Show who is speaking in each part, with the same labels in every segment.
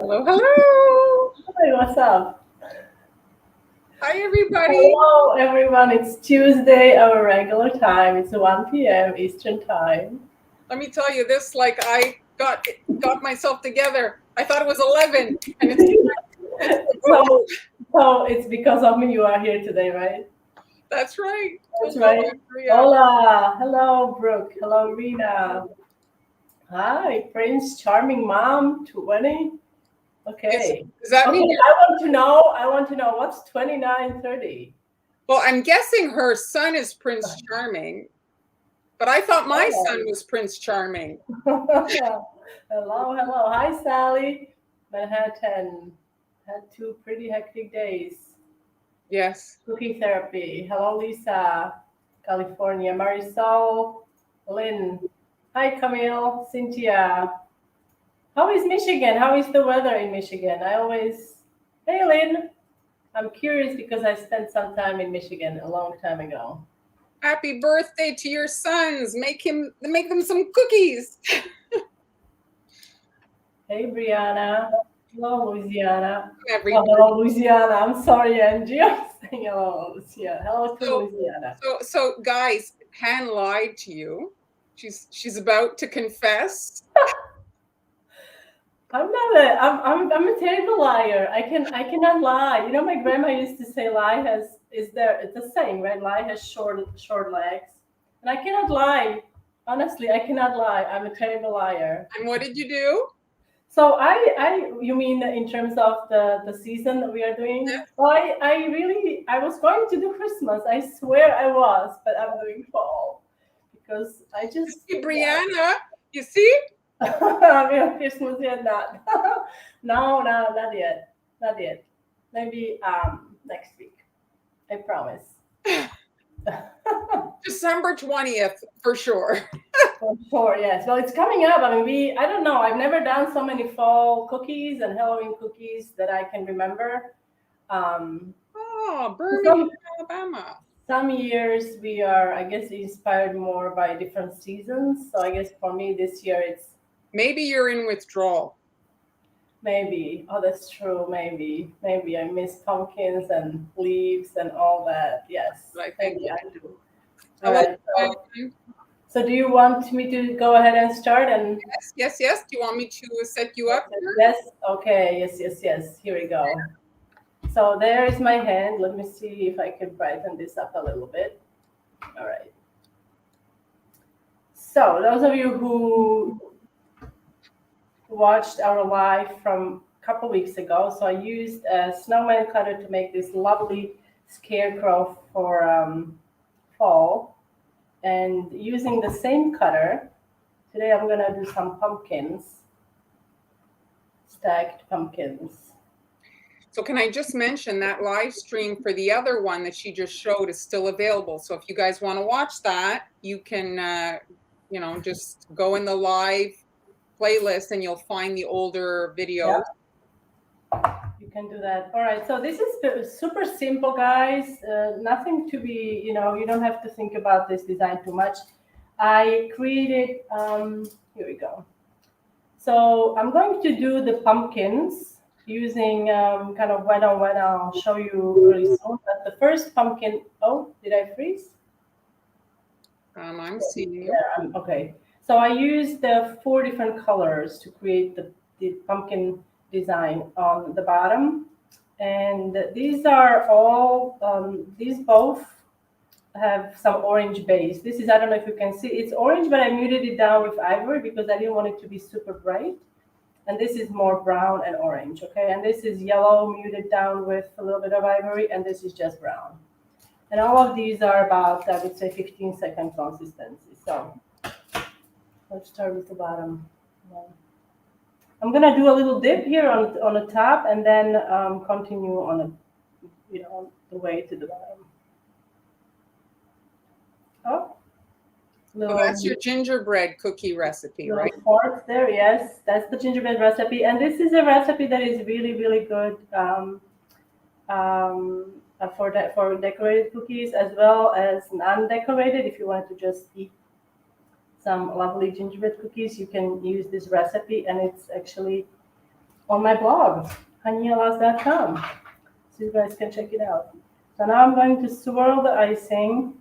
Speaker 1: Hello, hello.
Speaker 2: Hey, what's up?
Speaker 1: Hi, everybody.
Speaker 2: Hello, everyone. It's Tuesday, our regular time. It's 1 p.m. Eastern time.
Speaker 1: Let me tell you this, like I got myself together. I thought it was 11, and it's
Speaker 2: so, so it's because of me you are here today, right?
Speaker 1: that's right.
Speaker 2: That's
Speaker 1: Hello,
Speaker 2: right.
Speaker 1: Andrea.
Speaker 2: Hola. Hello, Brooke. Hello, Rena. Hi, Prince Charming Mom 20.
Speaker 1: Is,
Speaker 2: Okay.
Speaker 1: does that
Speaker 2: Okay,
Speaker 1: mean
Speaker 2: I want to know what's 2930.
Speaker 1: well, I'm guessing her son is Prince Charming, but I thought my son was Prince Charming.
Speaker 2: Hello, hello. Hi, Sally. Manhattan. Had 2 pretty hectic days.
Speaker 1: Yes.
Speaker 2: Cooking therapy. Hello, Lisa. California. Marisol. Lynn. Hi, Camille. Cynthia. How is Michigan? How is the weather in Michigan? Hey, Lynn. I'm curious because I spent some time in Michigan a long time ago.
Speaker 1: Happy birthday to your sons. Make them some cookies.
Speaker 2: Hey, Brianna. Hello, Louisiana.
Speaker 1: Everybody.
Speaker 2: Oh, hello, Louisiana. I'm sorry, Angie. I'm saying hello, Louisiana. Hello to Louisiana.
Speaker 1: So guys, Han lied to you. She's about to confess.
Speaker 2: I'm a terrible liar. I cannot lie. You know, my grandma used to say it's the saying, right? Lie has short legs. And I cannot lie. Honestly, I cannot lie. I'm a terrible liar.
Speaker 1: And what did you do?
Speaker 2: So you mean in terms of the season that we are doing? Well, I was going to do Christmas. I swear I was, but I'm doing fall because I just
Speaker 1: Hey, Brianna, you see?
Speaker 2: I mean, Christmas yet not. No, not yet, not yet. Maybe next week. I promise.
Speaker 1: December 20th for sure.
Speaker 2: For sure, yes. Well, it's coming up. I mean, I don't know. I've never done so many fall cookies and Halloween cookies that I can remember.
Speaker 1: Oh, Birmingham, Alabama.
Speaker 2: Some years we are, I guess, inspired more by different seasons. So I guess for me this year it's
Speaker 1: Maybe you're in withdrawal.
Speaker 2: maybe. Oh, that's true. Maybe I miss pumpkins and leaves and all that. Yes,
Speaker 1: I think.
Speaker 2: maybe I do. All
Speaker 1: Hello,
Speaker 2: right. So do you want me to go ahead and start? And
Speaker 1: yes. Do you want me to set you up here?
Speaker 2: yes. Okay. Yes. Here we go. So there is my hand. Let me see if I can brighten this up a little bit. All right. So those of you who watched our live from a couple weeks ago, so I used a snowman cutter to make this lovely scarecrow for fall. And using the same cutter, today I'm gonna do some pumpkins, stacked pumpkins.
Speaker 1: So can I just mention that live stream for the other one that she just showed is still available. So if you guys want to watch that, you can, just go in the live playlist and you'll find the older videos.
Speaker 2: You can do that. All right. So this is super simple, guys. Nothing to be, you don't have to think about this design too much. I created, here we go. So I'm going to do the pumpkins using kind of wet on wet. I'll show you really soon. But the first pumpkin, oh, did I freeze?
Speaker 1: I'm seeing you.
Speaker 2: Yeah, okay. So I used the 4 different colors to create the pumpkin design on the bottom. And these are all, these both have some orange base. This is, I don't know if you can see, it's orange, but I muted it down with ivory because I didn't want it to be super bright. And this is more brown and orange, okay? And this is yellow muted down with a little bit of ivory, and this is just brown. And all of these are about, I would say, 15-second consistency. So let's start with the bottom. I'm gonna do a little dip here on the top, and then continue on the way to the bottom. Oh,
Speaker 1: So that's your gingerbread cookie recipe, right?
Speaker 2: Fork there, yes, that's the gingerbread recipe, and this is a recipe that is really good for decorated cookies as well as non-decorated. If you want to just eat some lovely gingerbread cookies, you can use this recipe, and it's actually on my blog, honeyalaws.com. So you guys can check it out. So now I'm going to swirl the icing.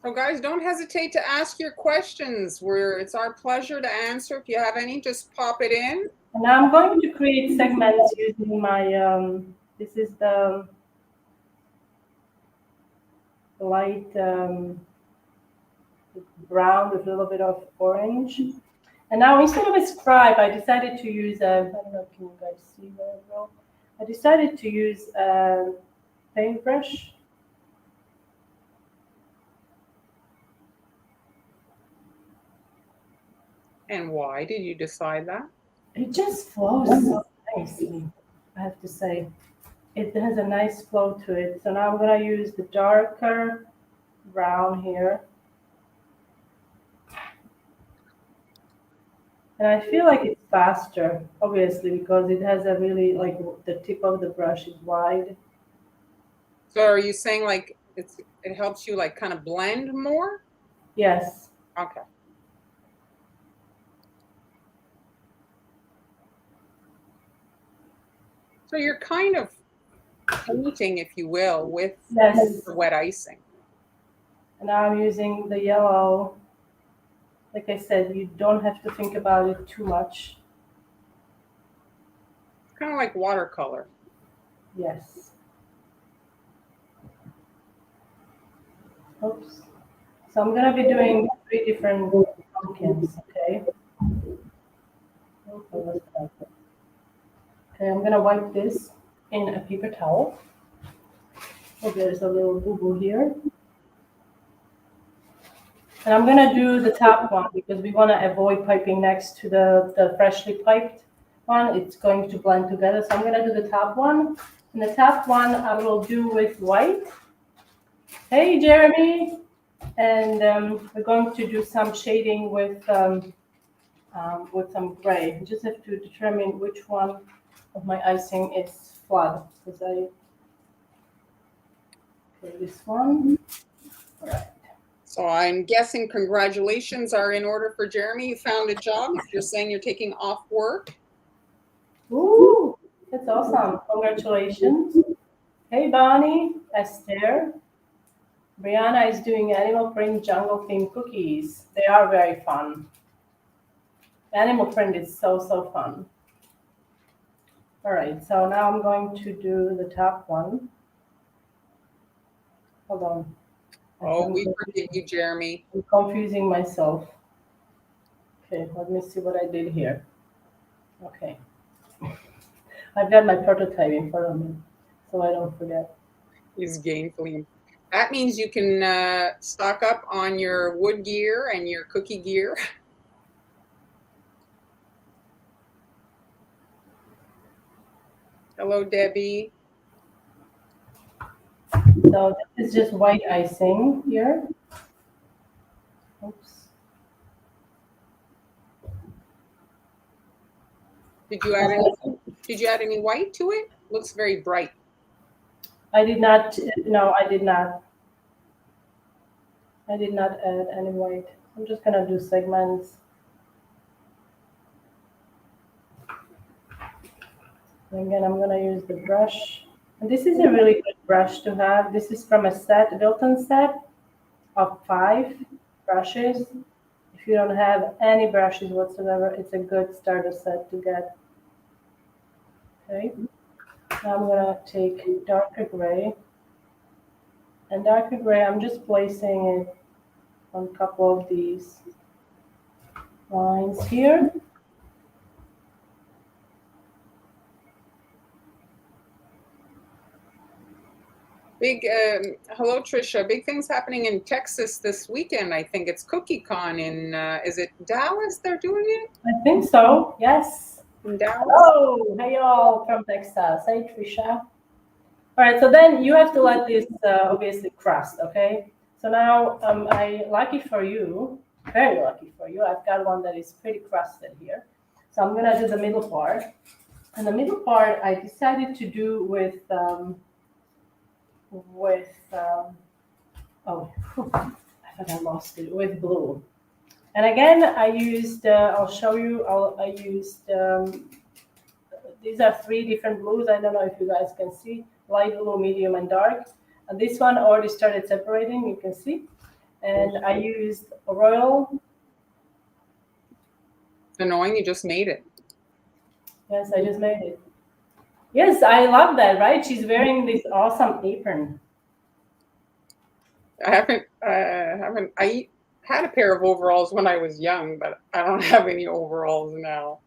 Speaker 1: So guys, don't hesitate to ask your questions. It's our pleasure to answer. If you have any, just pop it in.
Speaker 2: And now I'm going to create segments using my, this is the light brown with a little bit of orange. And now instead of a scribe, I decided to use a, I don't know, can you guys see very well? I decided to use a paintbrush.
Speaker 1: And why did you decide that?
Speaker 2: It just flows so nicely, I have to say. It has a nice flow to it. So now I'm going to use the darker brown here. And I feel like it's faster, obviously, because it has a really, like, the tip of the brush is wide.
Speaker 1: So are you saying like it helps you like kind of blend more?
Speaker 2: Yes.
Speaker 1: Okay. So you're kind of painting, if you will, with
Speaker 2: Yes.
Speaker 1: the wet icing.
Speaker 2: And now I'm using the yellow. Like I said, you don't have to think about it too much.
Speaker 1: It's kind of like watercolor.
Speaker 2: Yes. Oops. So I'm going to be doing 3 different pumpkins, okay? Okay, I'm going to wipe this in a paper towel. Oh, there's a little boo-boo here. And I'm going to do the top one because we want to avoid piping next to the freshly piped one. It's going to blend together. So I'm going to do the top one. And the top one I will do with white. Hey, Jeremy. And we're going to do some shading with some gray. I just have to determine which one of my icing is flood. Because okay, this one. All right.
Speaker 1: So I'm guessing congratulations are in order for Jeremy. You found a job. If you're saying you're taking off work.
Speaker 2: Ooh, that's awesome. Congratulations. Hey, Bonnie, Esther. Brianna is doing animal print jungle theme cookies. They are very fun. Animal print is so fun. All right, so now I'm going to do the top one. Hold on.
Speaker 1: Oh, we forgive you, Jeremy.
Speaker 2: I'm confusing myself. Okay, let me see what I did here. Okay. I've got my prototype in front of me, so I don't forget.
Speaker 1: He's gainfully. That means you can stock up on your wood gear and your cookie gear. Hello, Debbie.
Speaker 2: So this is just white icing here. Oops.
Speaker 1: Did you add any white to it? Looks very bright.
Speaker 2: I did not. No, I did not. I did not add any white. I'm just gonna do segments. And again, I'm gonna use the brush. And this is a really good brush to have. This is from a set, a built-in set of 5 brushes. If you don't have any brushes whatsoever, it's a good starter set to get. Okay. Now I'm gonna take darker gray. And darker gray, I'm just placing it on a couple of these lines here.
Speaker 1: Big hello, Trisha. Big things happening in Texas this weekend. I think it's CookieCon in is it Dallas? They're doing it.
Speaker 2: I think so. Yes.
Speaker 1: In Dallas.
Speaker 2: Oh, hey y'all from Texas. Hey Trisha. All right. So then you have to let this obviously crust. Okay. So now lucky for you, very lucky for you, I've got one that is pretty crusted here. So I'm gonna do the middle part, and the middle part I decided to do with oh, I thought I lost it, with blue. And again, I used, I'll show you, I used, these are 3 different blues. I don't know if you guys can see, light blue, medium, and dark. And this one already started separating, you can see. And I used royal.
Speaker 1: It's annoying, you just made it.
Speaker 2: Yes, I just made it. Yes, I love that, right? She's wearing this awesome apron.
Speaker 1: I had a pair of overalls when I was young, but I don't have any overalls now.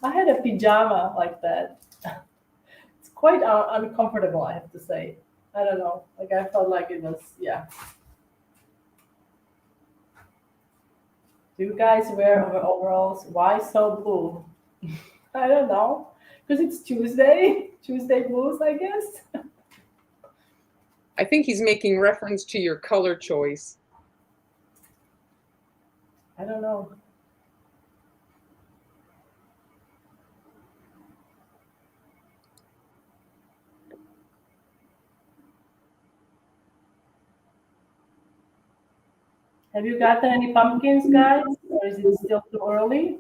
Speaker 2: I had a pajama like that. It's quite uncomfortable, I have to say. I don't know. Like I felt like it was, yeah. Do you guys wear overalls? Why so blue? I don't know. Because it's Tuesday. Tuesday blues, I guess.
Speaker 1: I think he's making reference to your color choice.
Speaker 2: I don't know. Have you gotten any pumpkins, guys? Or is it still too early?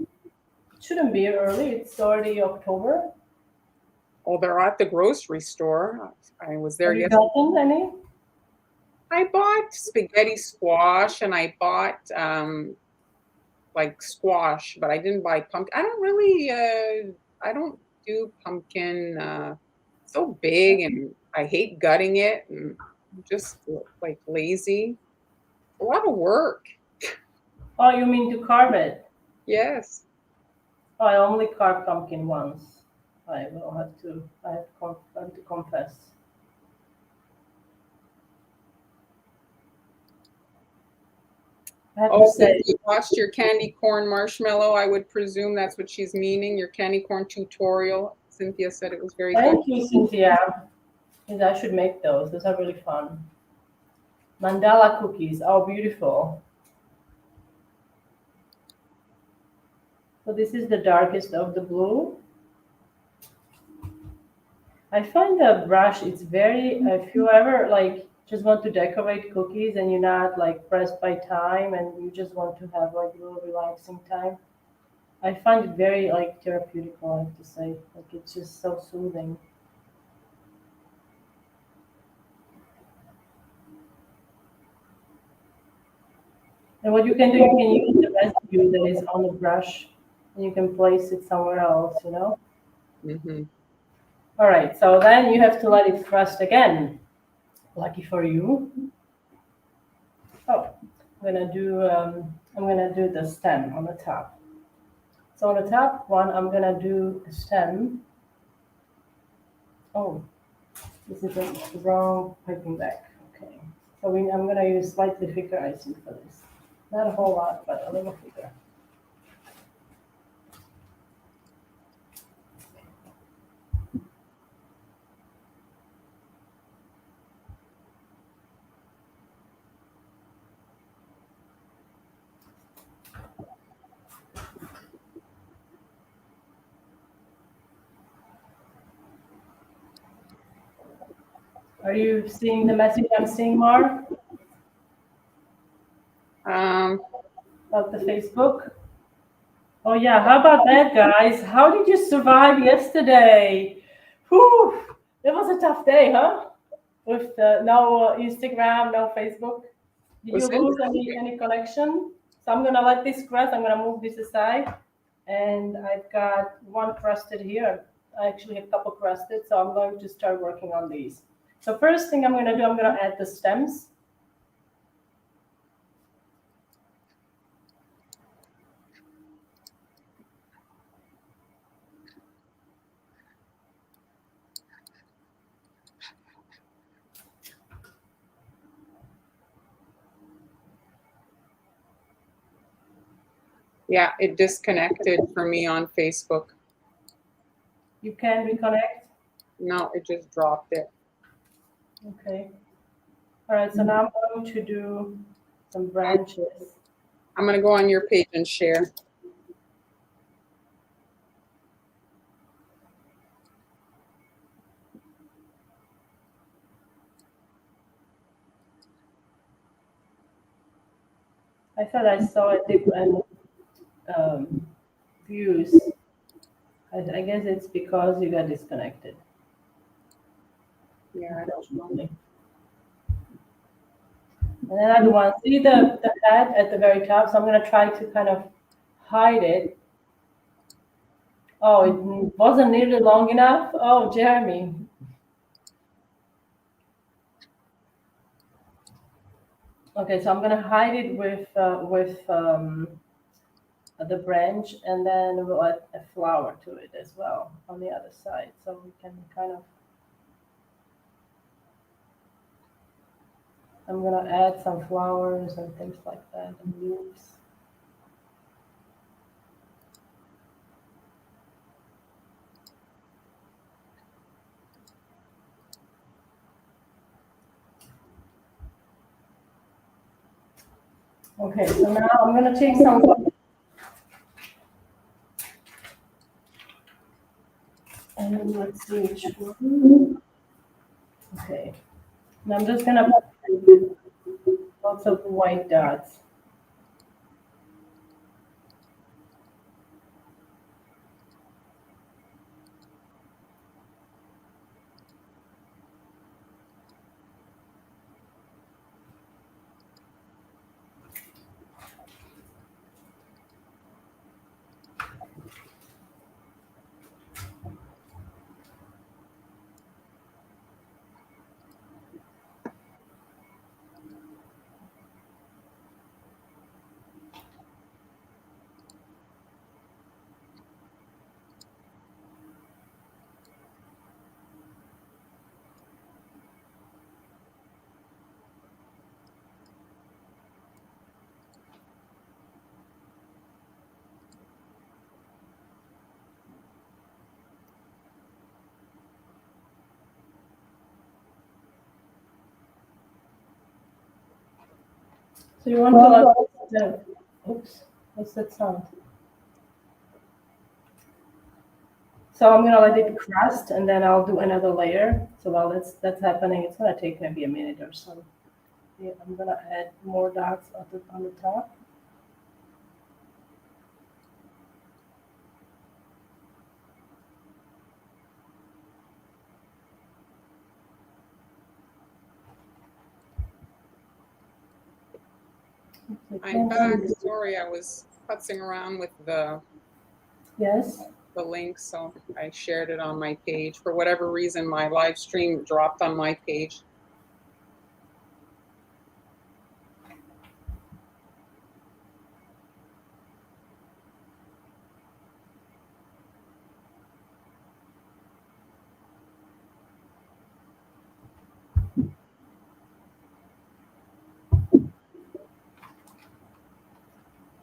Speaker 2: It shouldn't be early. It's already October.
Speaker 1: Oh, they're at the grocery store. I was there
Speaker 2: Have you
Speaker 1: yesterday.
Speaker 2: gotten any?
Speaker 1: I bought spaghetti squash and I bought like squash, but I didn't buy pumpkin. I don't really I don't do pumpkin so big, and I hate gutting it, and I'm just like lazy. A lot of work.
Speaker 2: Oh, you mean to carve it?
Speaker 1: Yes.
Speaker 2: Oh, I only carved pumpkin once. I will have to. I have to confess. I have to
Speaker 1: Oh,
Speaker 2: say,
Speaker 1: you watched your candy corn marshmallow. I would presume that's what she's meaning. Your candy corn tutorial. Cynthia said it was very good.
Speaker 2: thank you, Cynthia. Yes, I should make those. Those are really fun. Mandala cookies. Oh, beautiful. So this is the darkest of the blue. I find the brush, it's very, if you ever like just want to decorate cookies and you're not like pressed by time and you just want to have like a little relaxing time, I find it very like therapeutic, I have to say. Like it's just so soothing. And what you can do, you can use the residue that is on the brush and you can place it somewhere else, you know?
Speaker 1: Hmm.
Speaker 2: All right, so then you have to let it rest again. Lucky for you. Oh, I'm gonna do the stem on the top. So on the top one, I'm gonna do a stem. Oh, this is the wrong piping bag. Okay, so I'm gonna use slightly thicker icing for this. Not a whole lot, but a little thicker. Are you seeing the message I'm seeing, Mark,
Speaker 1: Um,
Speaker 2: about the Facebook? Oh yeah, how about that, guys? How did you survive yesterday? Whew, it was a tough day, huh? With no Instagram, no Facebook. Did you
Speaker 1: was
Speaker 2: lose any connection? So I'm gonna let this rest. I'm gonna move this aside, and I've got one crusted here. I actually have a couple crusted, so I'm going to start working on these. So first thing I'm gonna do, I'm gonna add the stems.
Speaker 1: yeah, it disconnected for me on Facebook.
Speaker 2: You can reconnect.
Speaker 1: No, it just dropped it.
Speaker 2: Okay. All right. So now I'm going to do some branches.
Speaker 1: I'm going to go on your page and share.
Speaker 2: I thought I saw a different views. I guess it's because you got disconnected.
Speaker 1: Yeah, I don't know.
Speaker 2: Unfortunately. And another one, see the head at the very top? So I'm going to try to kind of hide it. Oh, it wasn't nearly long enough. Oh, Jeremy. Okay, so I'm going to hide it with the branch, and then we'll add a flower to it as well on the other side. So we can kind of, I'm going to add some flowers and things like that and leaves. Okay, so now I'm going to take some. And then let's see which one. Okay. And I'm just going to put lots of white dots. So you want to let the, oops, what's that sound? So I'm gonna let it crust, and then I'll do another layer. So while that's happening, it's gonna take maybe a minute or so. Yeah, I'm gonna add more dots on the top.
Speaker 1: I'm back. Sorry, I was putzing around with
Speaker 2: Yes.
Speaker 1: the link, so I shared it on my page. For whatever reason, my live stream dropped on my page.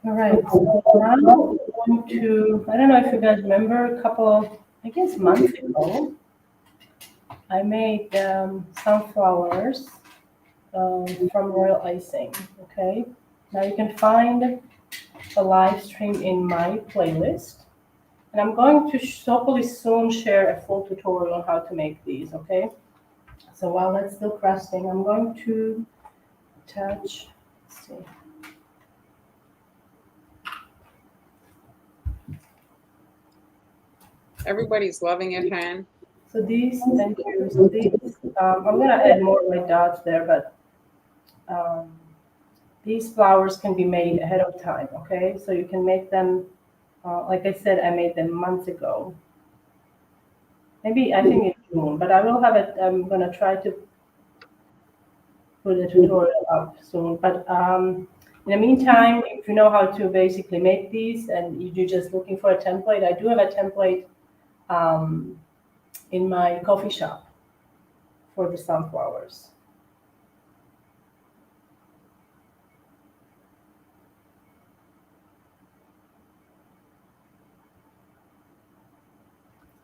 Speaker 2: All right. So now I'm going to, I don't know if you guys remember a couple of, I guess, months ago, I made sunflowers from Royal Icing. Okay. Now you can find a live stream in my playlist. And I'm going to hopefully soon share a full tutorial on how to make these, okay? So while that's still crusting, I'm going to attach, let's see.
Speaker 1: Everybody's loving it, Han.
Speaker 2: So these, thank you. So these, I'm gonna add more white dots there, but these flowers can be made ahead of time, okay? So you can make them, like I said, I made them months ago. Maybe, I think in June, but I will have it, I'm gonna try to put a tutorial up soon. But in the meantime, if you know how to basically make these and you're just looking for a template, I do have a template in my coffee shop for the sunflowers.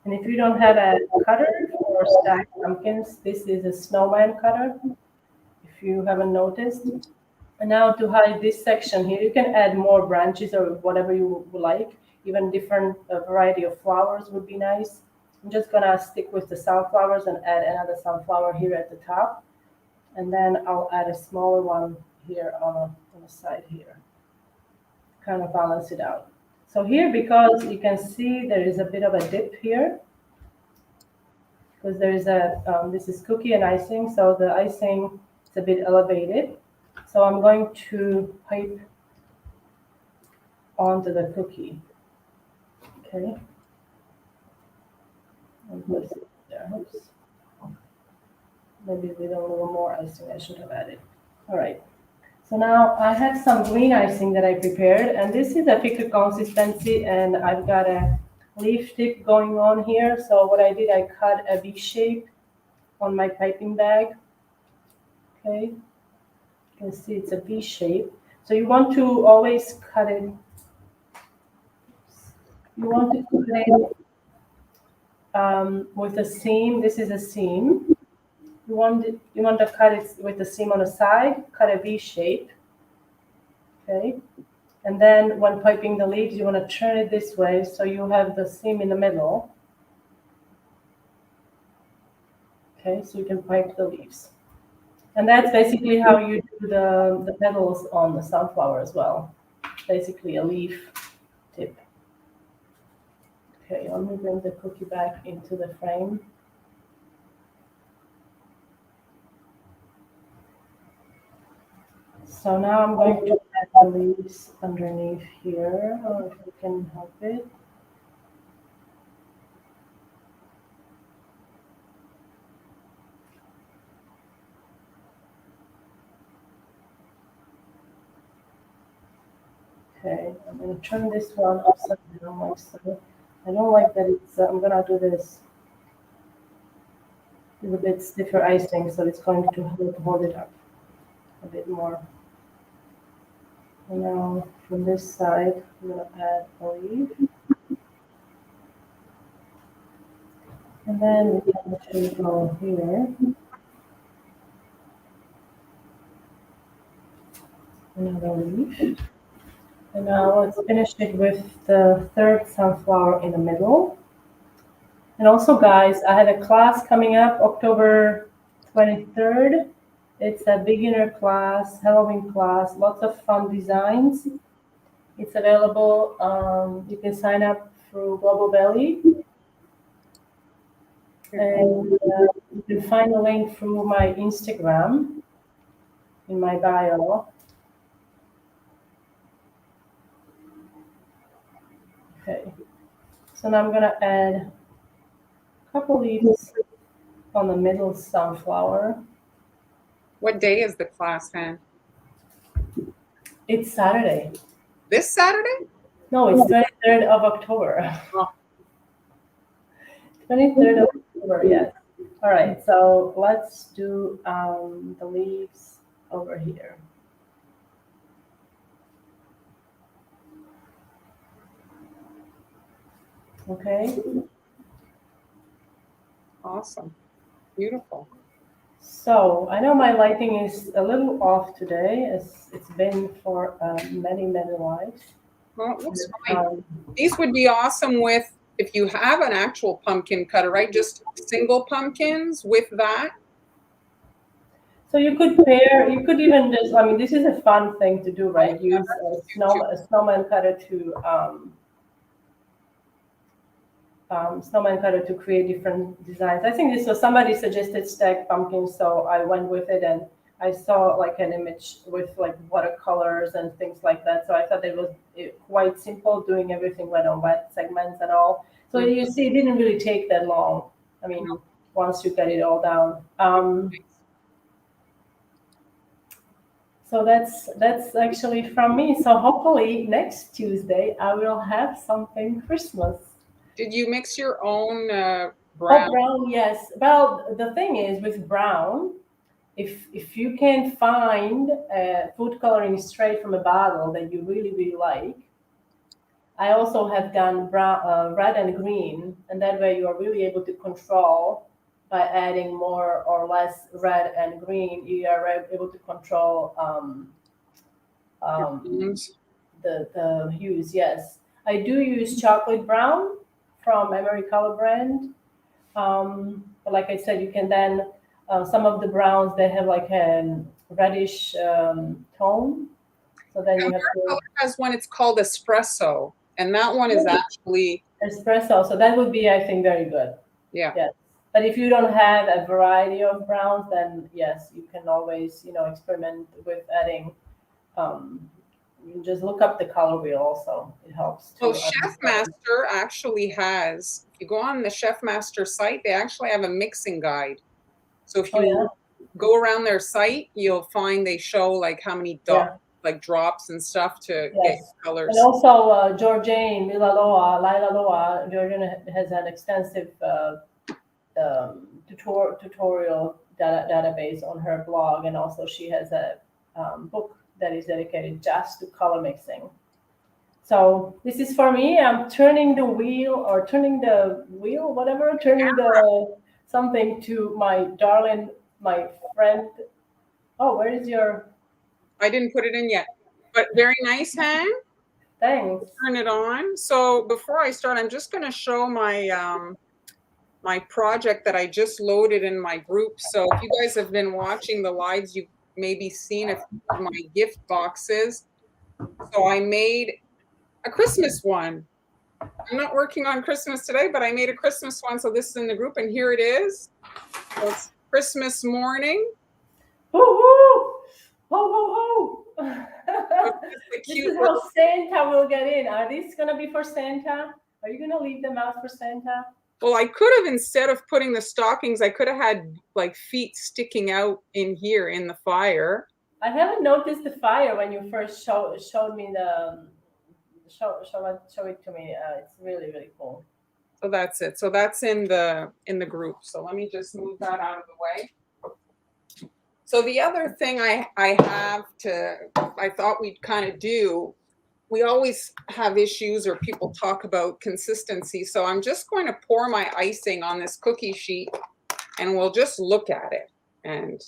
Speaker 2: And if you don't have a cutter for stacked pumpkins, this is a snowman cutter, if you haven't noticed. And now to hide this section here, you can add more branches or whatever you would like. Even different variety of flowers would be nice. I'm just gonna stick with the sunflowers and add another sunflower here at the top. And then I'll add a smaller one here on the side here. kind of balance it out. So here, because you can see there is a bit of a dip here, because there is this is cookie and icing, so the icing is a bit elevated. So I'm going to pipe onto the cookie. Okay. And place it there. Oops. Maybe with a little more icing I should have added. All right. So now I have some green icing that I prepared, and this is a thicker consistency, and I've got a leaf tip going on here. So what I did, I cut a V shape on my piping bag. Okay. You can see it's a V shape. So you want to always cut it. You want to cut it with a seam. This is a seam. You want to cut it with the seam on the side. Cut a V shape. Okay. And then when piping the leaves, you want to turn it this way so you have the seam in the middle. Okay, so you can pipe the leaves. And that's basically how you do the petals on the sunflower as well. Basically a leaf tip. Okay, let me bring the cookie back into the frame. So now I'm going to add the leaves underneath here, or if you can help it. Okay, I'm going to turn this one upside down like so. I don't like that it's, I'm going to do this with a bit stiffer icing, so it's going to help hold it up a bit more. And now from this side, I'm going to add a leaf. And then we can actually go here. Another leaf. And now let's finish it with the third sunflower in the middle. And also, guys, I have a class coming up October 23rd. It's a beginner class, Halloween class, lots of fun designs. It's available. You can sign up through Global Belly. And you can find the link through my Instagram in my bio. Okay. So now I'm going to add a couple leaves on the middle sunflower.
Speaker 1: What day is the class, Han?
Speaker 2: It's Saturday.
Speaker 1: This Saturday?
Speaker 2: No, it's 23rd of October.
Speaker 1: Oh.
Speaker 2: 23rd of October, yes. All right, so let's do the leaves over here. Okay.
Speaker 1: Awesome. Beautiful.
Speaker 2: So I know my lighting is a little off today, as it's been for many, many lives.
Speaker 1: Well, it looks fine. These would be awesome with, if you have an actual pumpkin cutter, right? Just single pumpkins with that.
Speaker 2: So you could pair, you could even just, I mean, this is a fun thing to do, right? Use a snowman cutter to create different designs. I think this was somebody suggested stacked pumpkins, so I went with it, and I saw like an image with like watercolors and things like that. So I thought it was quite simple, doing everything wet on wet segments and all. So you see, it didn't really take that long. I mean, once you get it all down. So that's actually from me. So hopefully next Tuesday I will have something Christmas.
Speaker 1: Did you mix your own brown?
Speaker 2: Oh, brown, yes. Well, the thing is with brown, if you can find food coloring straight from a bottle that you really like, I also have done brown, red and green, and that way you are really able to control by adding more or less red and green. You are able to control the hues. Yes, I do use chocolate brown from Emery Color brand. But like I said, you can then some of the browns, they have like a reddish tone. So then you have
Speaker 1: Color
Speaker 2: to
Speaker 1: has one, it's called espresso, and that one is actually,
Speaker 2: espresso. So that would be, I think, very good.
Speaker 1: yeah.
Speaker 2: Yes. But if you don't have a variety of browns, then yes, you can always, experiment with adding. You can just look up the color wheel also. It helps to
Speaker 1: Well, Chef
Speaker 2: understand.
Speaker 1: Master actually has, if you go on the Chef Master site, they actually have a mixing guide. So if
Speaker 2: Oh,
Speaker 1: you
Speaker 2: yeah.
Speaker 1: go around their site, you'll find they show like how many
Speaker 2: Yeah.
Speaker 1: like drops and stuff to get
Speaker 2: Yes.
Speaker 1: colors.
Speaker 2: And also, Georgiane Lila Loa, Georgiane has an extensive tutorial database on her blog, and also she has a book that is dedicated just to color mixing. So this is for me. I'm turning the wheel, whatever, turning the something to my darling, my friend. Oh, where is your?
Speaker 1: I didn't put it in yet, but very nice, Hang.
Speaker 2: Thanks.
Speaker 1: Turn it on. So before I start, I'm just going to show my project that I just loaded in my group. So if you guys have been watching the lives, you've maybe seen a few of my gift boxes. So I made a Christmas one. I'm not working on Christmas today, but I made a Christmas one. So this is in the group, and here it is. So it's Christmas morning.
Speaker 2: Hoo hoo! Ho ho ho!
Speaker 1: It's a
Speaker 2: This
Speaker 1: cute
Speaker 2: is how Santa will get in. Are these gonna be for Santa? Are you gonna leave them out for Santa?
Speaker 1: Well, I could have, instead of putting the stockings, I could have had like feet sticking out in here in the fire.
Speaker 2: I haven't noticed the fire when you first showed me the show it to me. It's really really cool.
Speaker 1: So that's it. So that's in the group. So let me just move that out of the way. So the other thing I thought we'd kind of do, we always have issues or people talk about consistency. So I'm just going to pour my icing on this cookie sheet, and we'll just look at it and,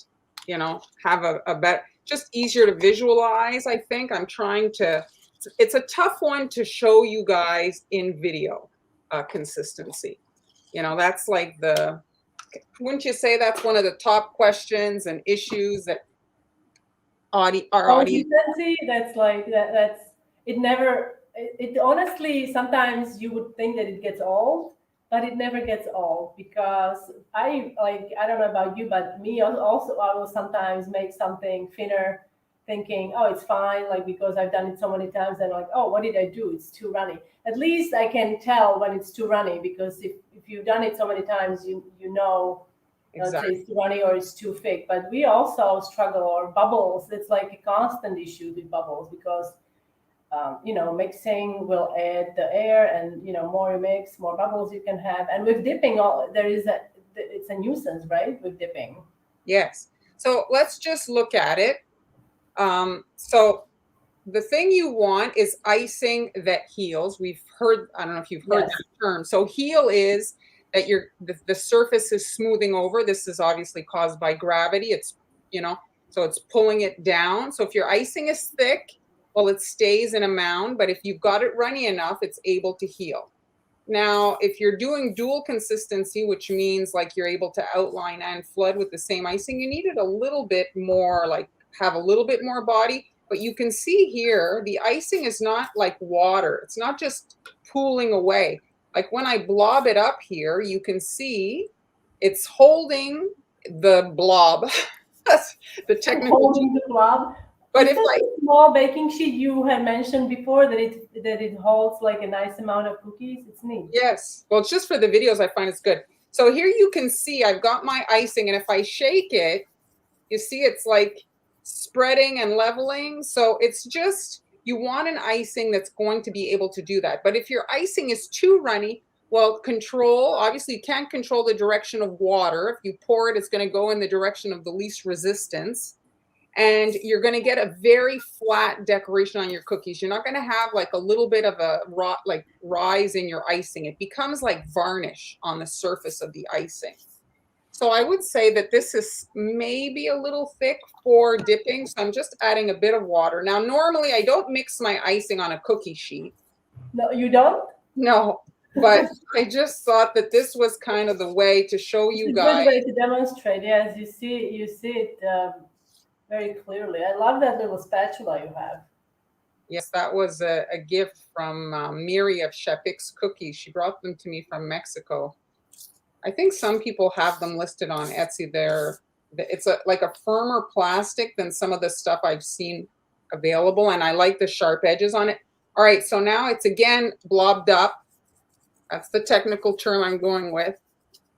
Speaker 1: have a better, just easier to visualize. I think I'm trying to, it's a tough one to show you guys in video, consistency. That's like wouldn't you say that's one of the top questions and issues that our audience?
Speaker 2: Consistency. That's like that. That's it. Never. It honestly sometimes you would think that it gets old, but it never gets old because I don't know about you, but me also I will sometimes make something thinner, thinking oh it's fine like because I've done it so many times and like oh what did I do? It's too runny. At least I can tell when it's too runny because if you've done it so many times you know
Speaker 1: Exactly.
Speaker 2: it's too runny or it's too thick. But we also struggle or bubbles. It's like a constant issue with bubbles because mixing will add the air, and more you mix, more bubbles you can have. And with dipping, it's a nuisance, right? With dipping.
Speaker 1: Yes. So let's just look at it. So the thing you want is icing that heals. We've heard, I don't know if you've heard that term. So heal is that the surface is smoothing over. This is obviously caused by gravity. It's, so it's pulling it down. So if your icing is thick, well, it stays in a mound, but if you've got it runny enough, it's able to heal. Now, if you're doing dual consistency, which means like you're able to outline and flood with the same icing, you need it a little bit more, like have a little bit more body. But you can see here, the icing is not like water. It's not just pooling away. Like when I blob it up here, you can see it's holding the blob. That's the technical
Speaker 2: holding the blob.
Speaker 1: But
Speaker 2: if like small baking sheet you had mentioned before that it holds like a nice amount of cookies, it's neat.
Speaker 1: Yes. Well, it's just for the videos I find it's good. So here you can see I've got my icing, and if I shake it, you see it's like spreading and leveling. So it's just, you want an icing that's going to be able to do that. But if your icing is too runny, well, obviously you can't control the direction of water. If you pour it, it's going to go in the direction of the least resistance. And you're going to get a very flat decoration on your cookies. You're not going to have like a little bit of a rise in your icing. It becomes like varnish on the surface of the icing. So I would say that this is maybe a little thick for dipping. So I'm just adding a bit of water. Now, normally I don't mix my icing on a cookie sheet.
Speaker 2: No, you don't?
Speaker 1: No, but I just thought that this was kind of the way to show you guys.
Speaker 2: It's a good way to demonstrate. Yes, you see it very clearly. I love that little spatula you have.
Speaker 1: Yes, that was a gift from Miri of Shepix Cookies. She brought them to me from Mexico. I think some people have them listed on Etsy. It's like a firmer plastic than some of the stuff I've seen available, and I like the sharp edges on it. All right, so now it's again blobbed up. That's the technical term I'm going with.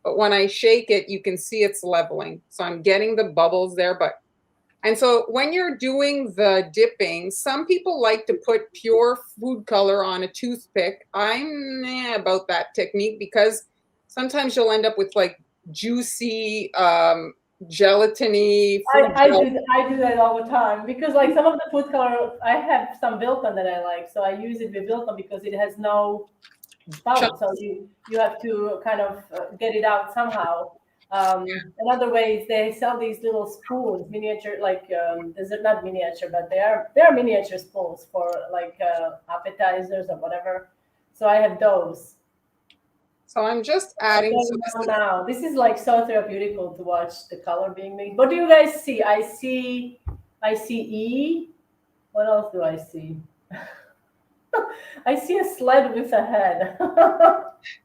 Speaker 1: But when I shake it, you can see it's leveling. So I'm getting the bubbles there, and so when you're doing the dipping, some people like to put pure food color on a toothpick. I'm about that technique because sometimes you'll end up with like juicy, gelatiny food gel.
Speaker 2: I do that all the time because like some of the food color, I have some Wilton that I like, so I use it with Wilton because it has no spout, so you have to kind of get it out somehow. Another way is they sell these little spoons, miniature, like they're not miniature, but they are miniature spoons for like appetizers or whatever. So I have those.
Speaker 1: So I'm just adding.
Speaker 2: Now this is like so therapeutical to watch the color being made. What do you guys see? I see E. What else do I see? I see a sled with a head.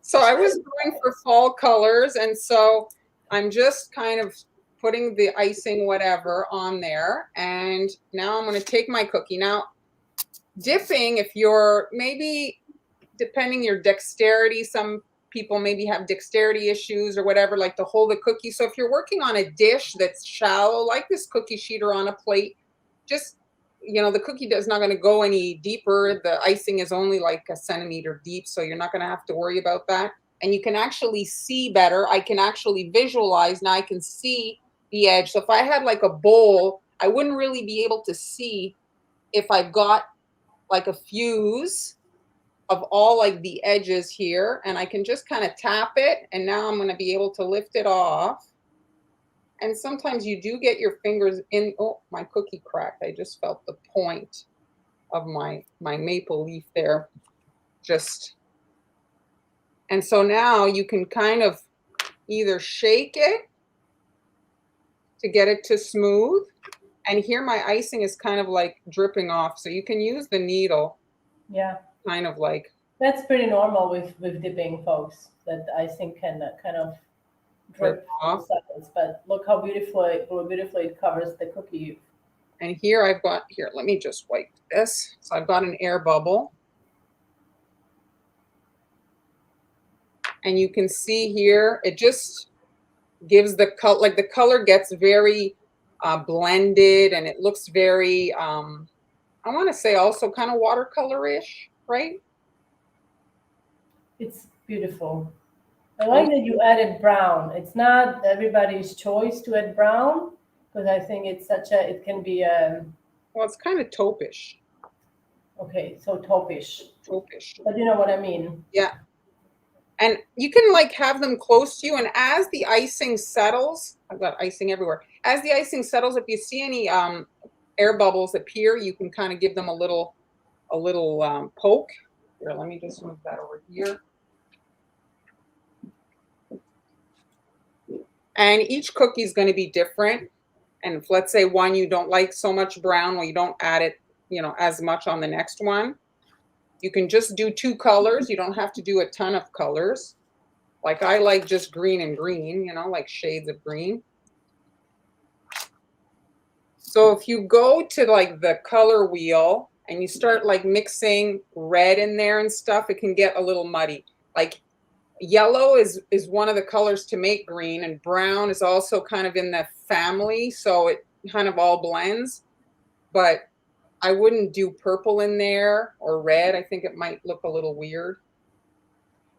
Speaker 1: So I was going for fall colors, and so I'm just kind of putting the icing whatever on there. And now I'm going to take my cookie. Now, dipping, if you're maybe, depending your dexterity, some people maybe have dexterity issues or whatever, like to hold a cookie. So if you're working on a dish that's shallow, like this cookie sheet or on a plate, just, the cookie is not going to go any deeper. The icing is only like a centimeter deep, so you're not going to have to worry about that. And you can actually see better. I can actually visualize. Now I can see the edge. So if I had like a bowl, I wouldn't really be able to see if I've got like a fuse of all like the edges here, and I can just kind of tap it, and now I'm going to be able to lift it off. And sometimes you do get your fingers in. Oh, my cookie cracked. I just felt the point of my maple leaf there. And so now you can kind of either shake it to get it to smooth, and here my icing is kind of like dripping off, so you can use the needle.
Speaker 2: Yeah,
Speaker 1: kind of like
Speaker 2: that's pretty normal with dipping, folks. That icing can kind of drip off. But look how beautifully it covers the cookie.
Speaker 1: And here I've got, let me just wipe this. So I've got an air bubble. And you can see here, it just gives the color, like the color gets very blended, and it looks very, I want to say also kind of watercolor-ish, right?
Speaker 2: It's beautiful. I like that you added brown. It's not everybody's choice to add brown, because I think it's it can be
Speaker 1: well, it's kind of taupish.
Speaker 2: Okay, so taupish.
Speaker 1: Taupish.
Speaker 2: But you know what I mean.
Speaker 1: Yeah. And you can like have them close to you, and as the icing settles, I've got icing everywhere. As the icing settles, if you see any air bubbles appear, you can kind of give them a little poke. Here, let me just move that over here. And each cookie is going to be different. And if, let's say, one you don't like so much brown, well, you don't add it, as much on the next one. You can just do 2 colors. You don't have to do a ton of colors. Like I like just green and green, like shades of green. So if you go to like the color wheel and you start like mixing red in there and stuff, it can get a little muddy. Like yellow is one of the colors to make green, and brown is also kind of in the family, so it kind of all blends. But I wouldn't do purple in there or red. I think it might look a little weird.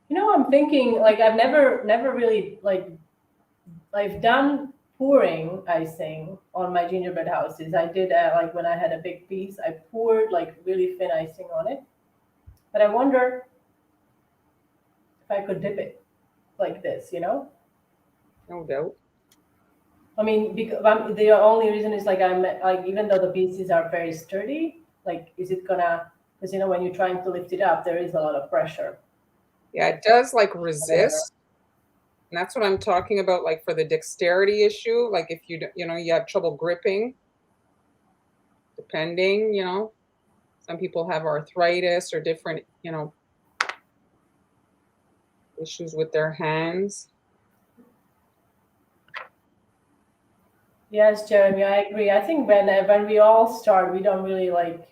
Speaker 2: I'm thinking like I've never really like I've done pouring icing on my gingerbread houses. I did like when I had a big piece, I poured like really thin icing on it. But I wonder if I could dip it like this,
Speaker 1: No doubt.
Speaker 2: I mean, because the only reason is like I'm like, even though the pieces are very sturdy, like is it gonna? Because when you're trying to lift it up, there is a lot of pressure.
Speaker 1: Yeah, it does like resist. And that's what I'm talking about, like for the dexterity issue. Like if you have trouble gripping, depending, Some people have arthritis or different, issues with their hands.
Speaker 2: Yes, Jeremy, I agree. I think when we all start, we don't really like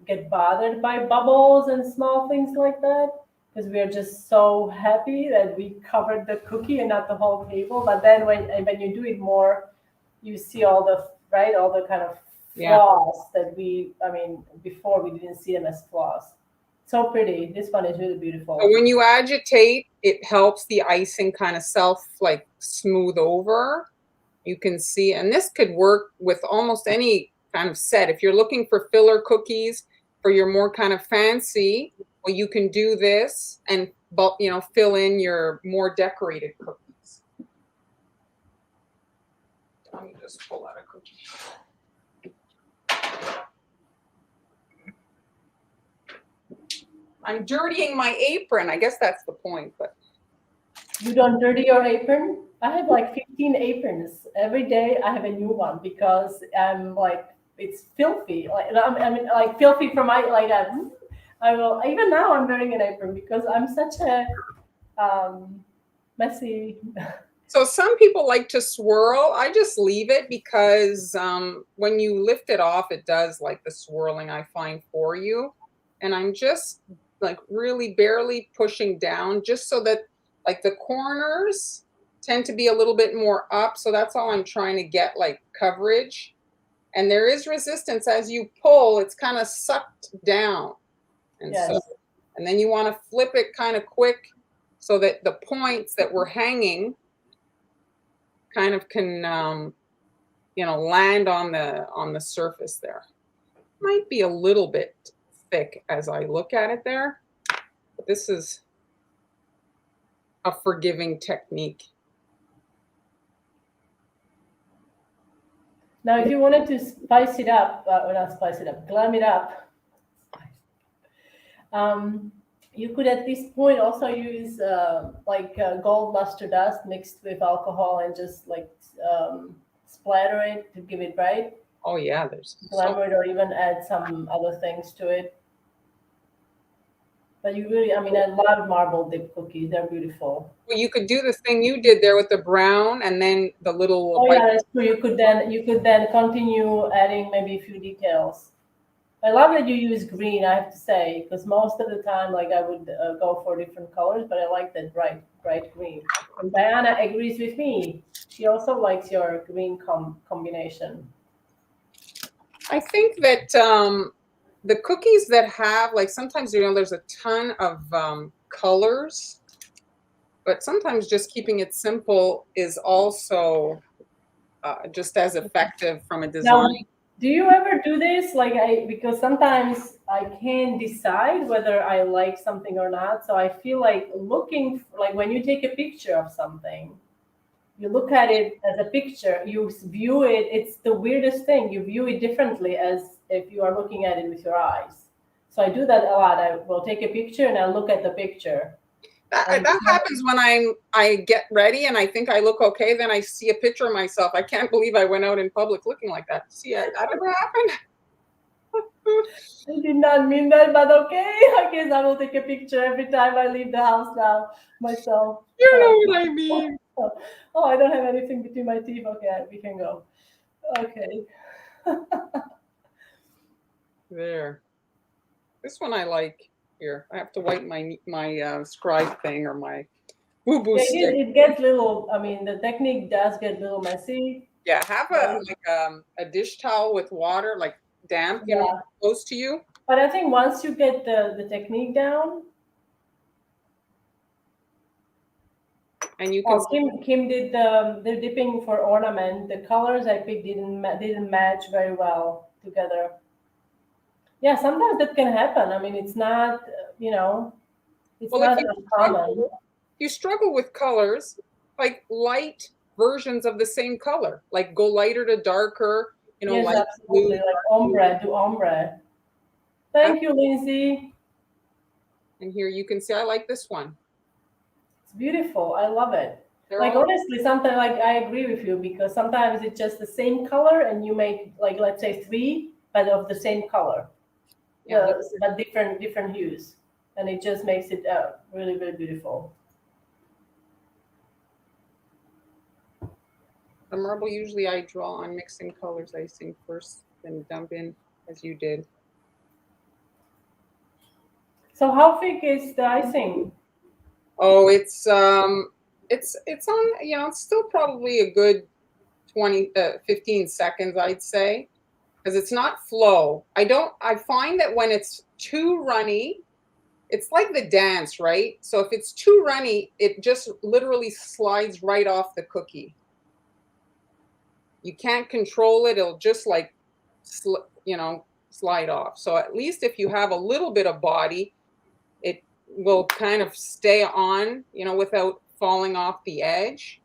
Speaker 2: get bothered by bubbles and small things like that because we are just so happy that we covered the cookie and not the whole table. But then when you do it more, you see all the right, all the kind of
Speaker 1: Yeah.
Speaker 2: flaws that before we didn't see them as flaws. So pretty. This one is really beautiful.
Speaker 1: So when you agitate, it helps the icing kind of like smooth over. You can see, and this could work with almost any kind of set. If you're looking for filler cookies for your more kind of fancy, well, you can do this and fill in your more decorated cookies. Let me just pull out a cookie. I'm dirtying my apron. I guess that's the point, but.
Speaker 2: You don't dirty your apron? I have like 15 aprons. Every day I have a new one because I'm like, it's filthy. Like filthy from I will, even now I'm wearing an apron because I'm such a messy.
Speaker 1: So some people like to swirl. I just leave it because when you lift it off, it does like the swirling I find for you. And I'm just like really barely pushing down just so that like the corners tend to be a little bit more up. So that's all I'm trying to get, like coverage. And there is resistance as you pull, it's kind of sucked down. And
Speaker 2: Yes.
Speaker 1: and then you want to flip it kind of quick so that the points that were hanging kind of can, land on the surface there. Might be a little bit thick as I look at it there, but this is a forgiving technique.
Speaker 2: Now, if you wanted to spice it up, or not spice it up, glam it up, you could at this point also use gold luster dust mixed with alcohol and just splatter it to give it bright.
Speaker 1: Oh yeah, there's
Speaker 2: glamour it or even add some other things to it. But you really, I love marble dip cookies. They're beautiful.
Speaker 1: Well, you could do the thing you did there with the brown and then the little.
Speaker 2: Oh yeah, that's true. You could then continue adding maybe a few details. I love that you use green. I have to say, because most of the time, like I would go for different colors, but I like that bright green. And Diana agrees with me. She also likes your green combination.
Speaker 1: I think that the cookies that have, like, sometimes there's a ton of colors, but sometimes just keeping it simple is also just as effective from a design.
Speaker 2: Now, do you ever do this? Because sometimes I can't decide whether I like something or not. So I feel like when you take a picture of something, you look at it as a picture, you view it. It's the weirdest thing. You view it differently as if you are looking at it with your eyes. So I do that a lot. I will take a picture and I look at the picture.
Speaker 1: That happens when I get ready and I think I look okay. Then I see a picture of myself. I can't believe I went out in public looking like that. See, that ever happened?
Speaker 2: I did not mean that, but okay. I guess I will take a picture every time I leave the house now myself.
Speaker 1: You know what I mean.
Speaker 2: Oh, I don't have anything between my teeth. Okay, we can go. Okay.
Speaker 1: There. This one I like. Here, I have to wipe my scribe thing or my boo-boo stick.
Speaker 2: It gets little. The technique does get a little messy.
Speaker 1: Yeah, have a dish towel with water, like damp, close to you.
Speaker 2: But I think once you get the technique down,
Speaker 1: and you can.
Speaker 2: Kim did the dipping for ornament. The colors I picked didn't match very well together. Yeah, sometimes that can happen. It's not, it's not uncommon.
Speaker 1: You struggle with colors, like light versions of the same color, like go lighter to darker,
Speaker 2: yes,
Speaker 1: light
Speaker 2: absolutely.
Speaker 1: blue.
Speaker 2: Like ombre to ombre. Thank you, Lindsay.
Speaker 1: And here you can see, I like this one.
Speaker 2: It's beautiful. I love it. Honestly, sometimes I agree with you because sometimes it's just the same color and you make let's say 3, but of the same color.
Speaker 1: Yeah,
Speaker 2: but different hues, and it just makes it really really beautiful.
Speaker 1: the marble usually I draw on mixing colors icing first, then dump in as you did.
Speaker 2: So how thick is the icing?
Speaker 1: Oh, it's on, it's still probably a good 15 seconds, I'd say, because it's not flow. I find that when it's too runny, it's like the dance, right? So if it's too runny, it just literally slides right off the cookie. You can't control it. It'll just like, slide off. So at least if you have a little bit of body, it will kind of stay on, without falling off the edge.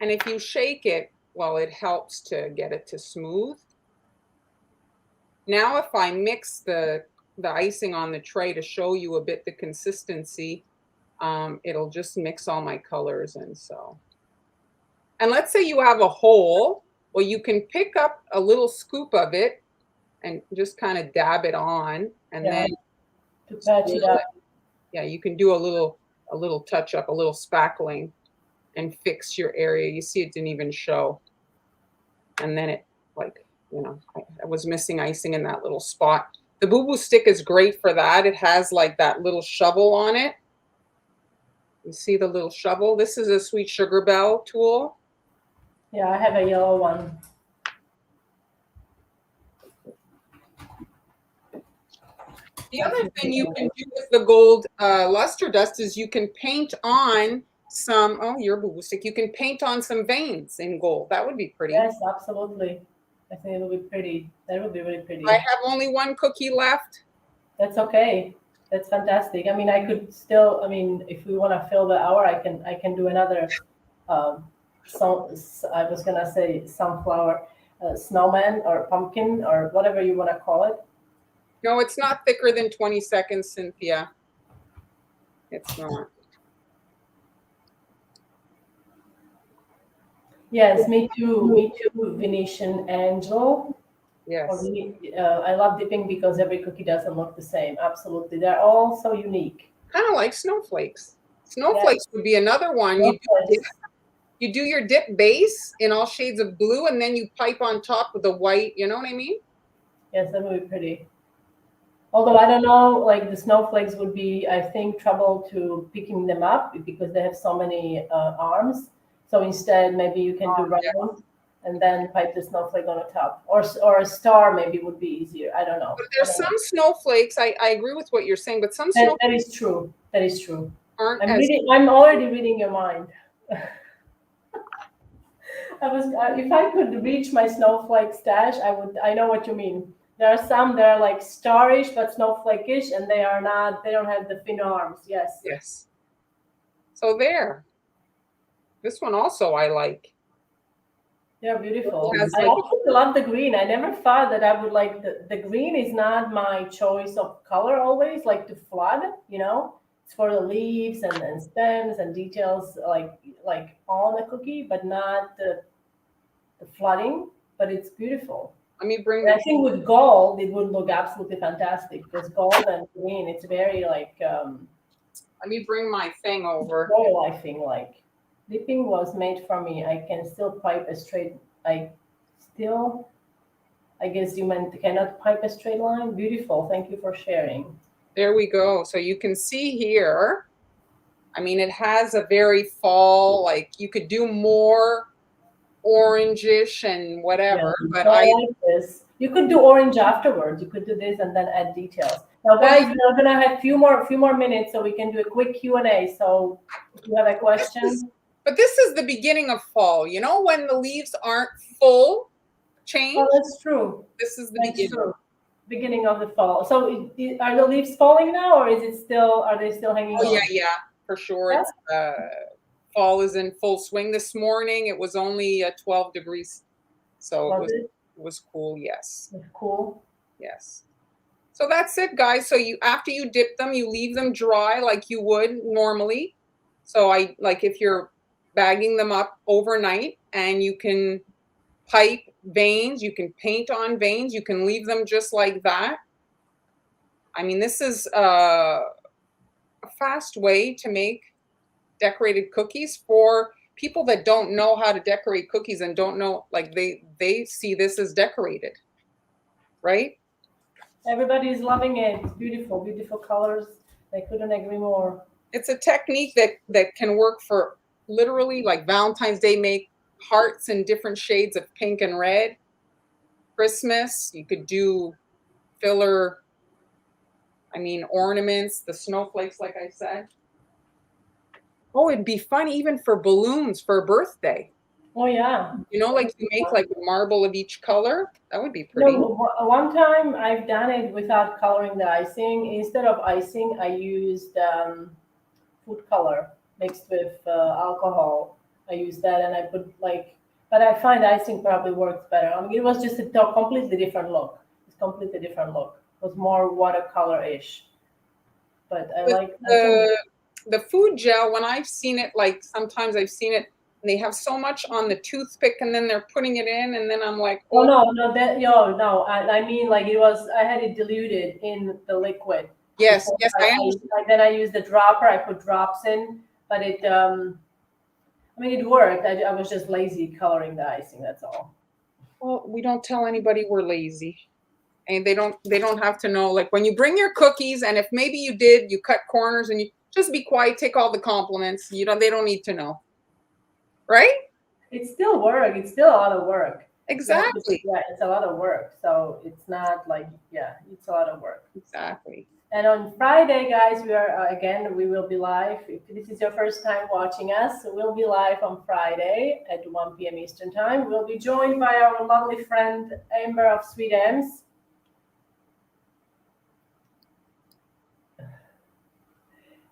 Speaker 1: And if you shake it, well, it helps to get it to smooth. Now, if I mix the icing on the tray to show you a bit the consistency, it'll just mix all my colors. And so, and let's say you have a hole, well, you can pick up a little scoop of it and just kind of dab it on, and then
Speaker 2: to patch it up.
Speaker 1: Yeah, you can do a little touch up, a little spackling, and fix your area. You see, it didn't even show. And then it, like, I was missing icing in that little spot. The Boo Boo stick is great for that. It has like that little shovel on it. You see the little shovel? This is a Sweet Sugar Bell tool.
Speaker 2: Yeah, I have a yellow one.
Speaker 1: The other thing you can do with the gold luster dust is you can paint on some, your Boo Boo stick, you can paint on some veins in gold. That would be pretty.
Speaker 2: Yes, absolutely. I think it'll be pretty. That would be really pretty.
Speaker 1: I have only one cookie left.
Speaker 2: That's okay. That's fantastic. I mean, I could still. I mean, if we want to fill the hour, I can do another. I was gonna say sunflower, snowman or pumpkin or whatever you want to call it.
Speaker 1: No, it's not thicker than 20 seconds, Cynthia. It's not.
Speaker 2: Yes, me too. Me too, Venetian Angel.
Speaker 1: Yes.
Speaker 2: I love dipping because every cookie doesn't look the same. Absolutely. They're all so unique.
Speaker 1: Kind of like snowflakes. Snowflakes would be another one. You do your dip base in all shades of blue, and then you pipe on top with the white. You know what I mean?
Speaker 2: Yes, that would be pretty. Although I don't know, like the snowflakes would be, I think, trouble to picking them up because they have so many arms. So instead, maybe you can do round and then pipe the snowflake on the top, or a star maybe would be easier. I don't know.
Speaker 1: But there's some snowflakes. I agree with what you're saying, but some snowflakes
Speaker 2: that is true. That is true.
Speaker 1: Aren't
Speaker 2: I'm already reading your mind. If I could reach my snowflake stash, I would. I know what you mean. There are some that are like starish but snowflake-ish, and they don't have the thin arms. Yes.
Speaker 1: Yes. So there. This one also I like.
Speaker 2: They're beautiful. I also love the green. I never thought that I would like the green is not my choice of color always, like to flood, It's for the leaves and stems and details like on the cookie, but not the flooding, but it's beautiful.
Speaker 1: Let me bring.
Speaker 2: I think with gold, it would look absolutely fantastic because gold and green, it's very like.
Speaker 1: Let me bring my thing over.
Speaker 2: Gold, I think like dipping was made for me. I can still pipe a straight. I guess you cannot pipe a straight line. Beautiful. Thank you for sharing.
Speaker 1: There we go. So you can see here. I mean, it has a very fall. Like you could do more orangish and whatever, but
Speaker 2: I like this. You could do orange afterwards. You could do this and then add details. Now, guys, we're gonna have a few more minutes, so we can do a quick Q&A. So, if you have a question.
Speaker 1: But this is the beginning of fall. When the leaves aren't full change.
Speaker 2: Oh, that's true.
Speaker 1: This is the beginning.
Speaker 2: True. Beginning of the fall. So, are the leaves falling now, or is it still? Are they still hanging?
Speaker 1: Oh yeah, for sure. Yeah. It's fall is in full swing. This morning it was only 12 degrees, so it was cool. Yes.
Speaker 2: It's cool.
Speaker 1: Yes. So that's it, guys. So after you dip them, you leave them dry like you would normally. So if you're bagging them up overnight, and you can pipe veins, you can paint on veins, you can leave them just like that. I mean, this is a fast way to make decorated cookies for people that don't know how to decorate cookies and don't know, like they see this as decorated, right?
Speaker 2: Everybody's loving it. It's beautiful, beautiful colors. I couldn't agree more.
Speaker 1: It's a technique that can work for literally like Valentine's Day, make hearts in different shades of pink and red. Christmas, you could do filler, I mean, ornaments, the snowflakes, like I said. Oh, it'd be fun even for balloons for a birthday.
Speaker 2: Oh yeah.
Speaker 1: You know, like you make like a marble of each color. That would be pretty.
Speaker 2: No, one time I've done it without coloring the icing. Instead of icing, I used food color mixed with alcohol. I used that and I put like, but I find icing probably works better. I mean, it was just a completely different look. It's completely different look. It was more watercolor-ish. But I
Speaker 1: With
Speaker 2: like icing.
Speaker 1: the food gel, when I've seen it, like sometimes I've seen it, and they have so much on the toothpick and then they're putting it in, and then I'm like,
Speaker 2: Oh
Speaker 1: oh,
Speaker 2: no, that no. I mean like it was. I had it diluted in the liquid.
Speaker 1: yes,
Speaker 2: Before
Speaker 1: yes, I understand.
Speaker 2: then I used the dropper. I put drops in, but it. I mean, it worked. I was just lazy coloring the icing. That's all.
Speaker 1: Well, we don't tell anybody we're lazy. And they don't have to know, like when you bring your cookies, and if maybe you did, you cut corners, and you just be quiet, take all the compliments. They don't need to know. Right?
Speaker 2: It's still work. It's still a lot of work.
Speaker 1: Exactly.
Speaker 2: Yeah, it's a lot of work. So it's not like it's a lot of work.
Speaker 1: Exactly.
Speaker 2: And on Friday, guys, we are again. We will be live. If this is your first time watching us, we'll be live on Friday at 1 p.m. Eastern Time. We'll be joined by our lovely friend Amber of Sweet M's.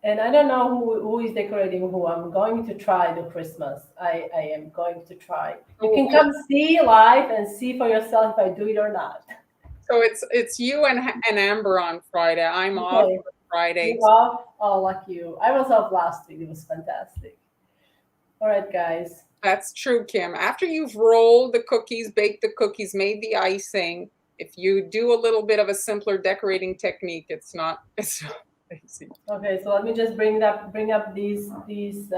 Speaker 2: And I don't know who is decorating who. I'm going to try the Christmas. I am going to try. You can come see live and see for yourself if I do it or not.
Speaker 1: So it's you and Amber on Friday. I'm off
Speaker 2: Okay.
Speaker 1: for Friday.
Speaker 2: You off? Oh, like you. I was off last week. It was fantastic. All right, guys.
Speaker 1: That's true, Kim. After you've rolled the cookies, baked the cookies, made the icing, if you do a little bit of a simpler decorating technique, it's not easy.
Speaker 2: Okay, so let me just bring up these cookies.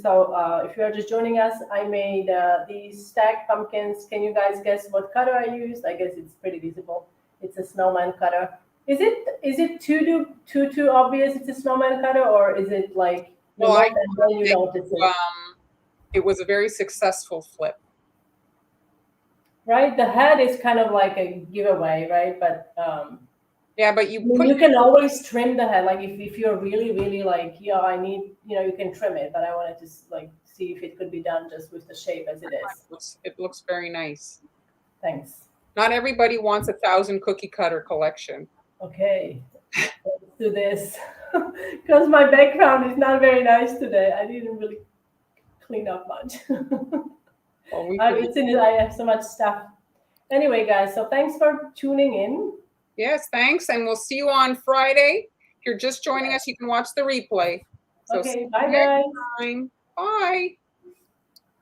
Speaker 2: So if you are just joining us, I made these stacked pumpkins. Can you guys guess what cutter I used? I guess it's pretty visible. It's a snowman cutter. Is it too obvious? It's a snowman cutter, or is it like you
Speaker 1: Well,
Speaker 2: look and then you notice it?
Speaker 1: It was a very successful flip.
Speaker 2: Right, the head is kind of like a giveaway, right? But
Speaker 1: yeah, but you
Speaker 2: can always trim the head. Like if you're really like, I need, you can trim it. But I wanted to like see if it could be done just with the shape as it is.
Speaker 1: It looks very nice.
Speaker 2: Thanks.
Speaker 1: Not everybody wants 1,000 cookie cutter collection.
Speaker 2: Okay, let's do this. Because my background is not very nice today. I didn't really clean up much.
Speaker 1: Well,
Speaker 2: I have so much stuff. Anyway, guys, so thanks for tuning in.
Speaker 1: Yes, thanks. And we'll see you on Friday. If you're just joining us, you can watch the replay. So
Speaker 2: okay, bye, guys.
Speaker 1: Bye.